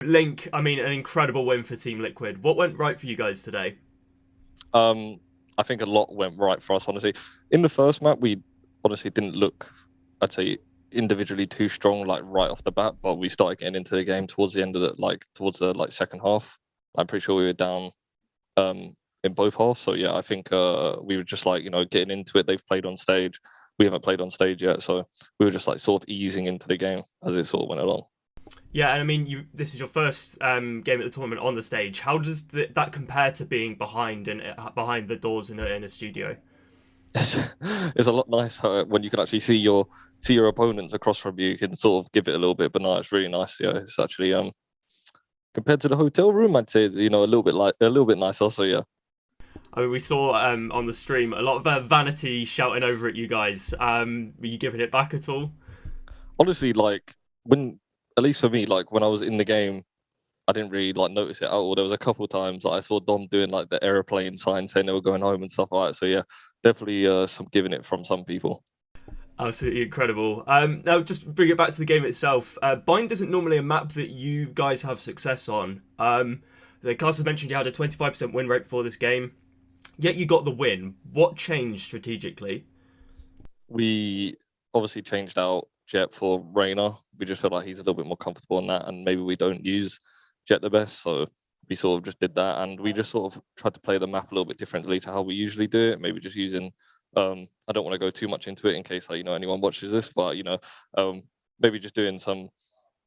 Link, I mean, an incredible win for Team Liquid. What went right for you guys today? I think a lot went right for us, honestly. In the first map, we honestly didn't look, I'd say, individually too strong, like right off the bat, but we started getting into the game towards the end of towards the second half. I'm pretty sure we were down in both halves. So yeah, I think we were just like, getting into it. They've played on stage. We haven't played on stage yet, so we were just like sort of easing into the game as it sort of went along. Yeah, and I mean, this is your first game at the tournament on the stage. How does that compare to being behind behind the doors in a studio? It's a lot nicer when you can actually see your opponents across from you. You can sort of give it a little bit, but no, it's really nice. Yeah, it's actually compared to the hotel room, I'd say a little bit nicer. So yeah. I mean, we saw on the stream a lot of Vanity shouting over at you guys. Were you giving it back at all? Honestly, like when at least for me, like when I was in the game, I didn't really like notice it at all. There was a couple of times that I saw Dom doing like the aeroplane sign saying they were going home and stuff like that. So yeah, definitely some giving it from some people. Absolutely incredible. Now, just bring it back to the game itself. Bind isn't normally a map that you guys have success on. The casters mentioned you had a 25% win rate before this game, yet you got the win. What changed strategically? We obviously changed out Jet for Reyna. We just feel like he's a little bit more comfortable in that, and maybe we don't use Jet the best, so we sort of just did that, and we just sort of tried to play the map a little bit differently to how we usually do it. Maybe just using, I don't want to go too much into it in case anyone watches this, but um, maybe just doing some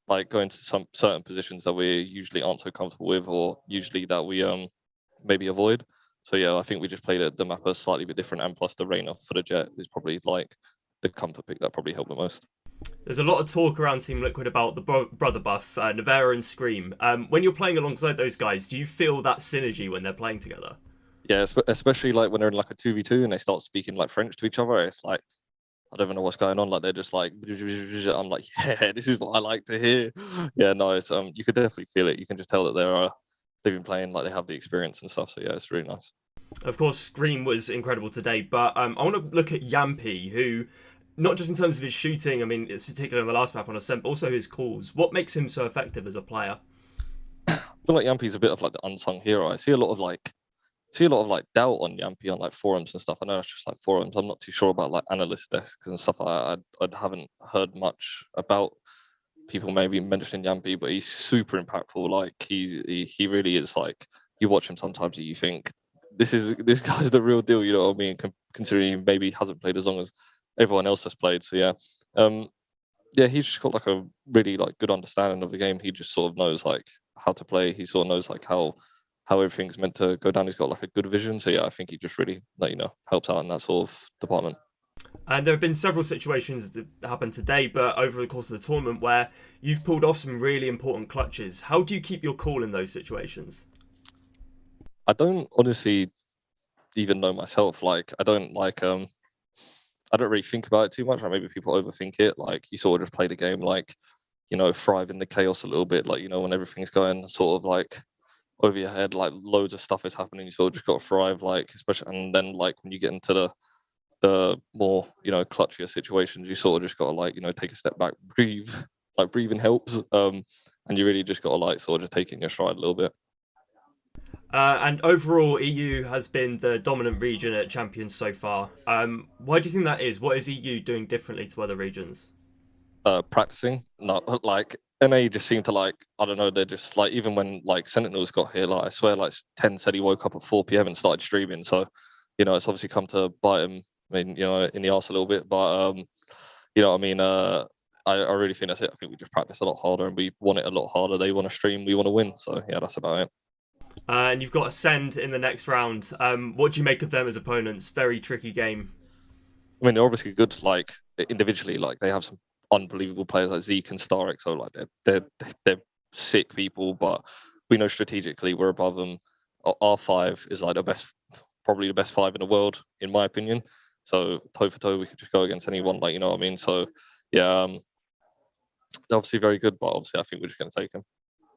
like going to some certain positions that we usually aren't so comfortable with, or usually that we maybe avoid. So yeah, I think we just played the map a slightly bit different, and plus the Reyna for the Jet is probably like the comfort pick that probably helped the most. There's a lot of talk around Team Liquid about the brother buff, Nivera and Scream. When you're playing alongside those guys, do you feel that synergy when they're playing together? Yeah, especially like when they're in like a 2v2 and they start speaking like French to each other. It's like I don't even know what's going on. Like they're just like I'm like, yeah, this is what I like to hear. Yeah, no, it's you could definitely feel it. You can just tell that they've been playing, like they have the experience and stuff. So yeah, it's really nice. Of course, Scream was incredible today, but I want to look at Jamppi, who, not just in terms of his shooting, I mean, it's particularly on the last map on Ascent, but also his calls. What makes him so effective as a player? I feel like Yampi's a bit of like the unsung hero. I see a lot of like doubt on Yampi on like forums and stuff. I know it's just like forums. I'm not too sure about like analyst desks and stuff like that. I haven't heard much about people maybe mentioning Yampi, but he's super impactful. Like he really is. Like you watch him sometimes and you think this guy's the real deal. You know what I mean? Considering he maybe hasn't played as long as everyone else has played. So yeah, um, yeah, he's just got like a really like good understanding of the game. He just sort of knows like how to play. He sort of knows like how everything's meant to go down. He's got like a good vision. So yeah, I think he just really like helps out in that sort of department. And there have been several situations that happened today, but over the course of the tournament, where you've pulled off some really important clutches. How do you keep your cool in those situations? I don't honestly even know myself. Like I don't really think about it too much. Like maybe people overthink it. Like you sort of just play the game like, thrive in the chaos a little bit. Like, when everything's going sort of like over your head, like loads of stuff is happening. You sort of just got to thrive, like especially, and then like when you get into the more clutchier situations, you sort of just got to like take a step back, breathe. Like breathing helps, and you really just got to like sort of just take it in your stride a little bit. And overall, EU has been the dominant region at Champions so far. Why do you think that is? What is EU doing differently to other regions? Practicing, not like NA just seem to like, I don't know, they're just like, even when like Sentinels got here, like I swear like TenZ said he woke up at 4 p.m. and started streaming. So it's obviously come to bite him, I mean, in the arse a little bit. But I mean, I really think that's it. I think we just practice a lot harder and we want it a lot harder. They want to stream, we want to win. So yeah, that's about it. And you've got Acend in the next round. What do you make of them as opponents? Very tricky game. I mean, they're obviously good, like individually, like they have some unbelievable players like Zeke and Starek. So like they're sick people, but we know strategically we're above them. Our five is like probably the best five in the world, in my opinion. So toe for toe, we could just go against anyone, like you know what I mean. So yeah, they're obviously very good, but obviously I think we're just going to take them.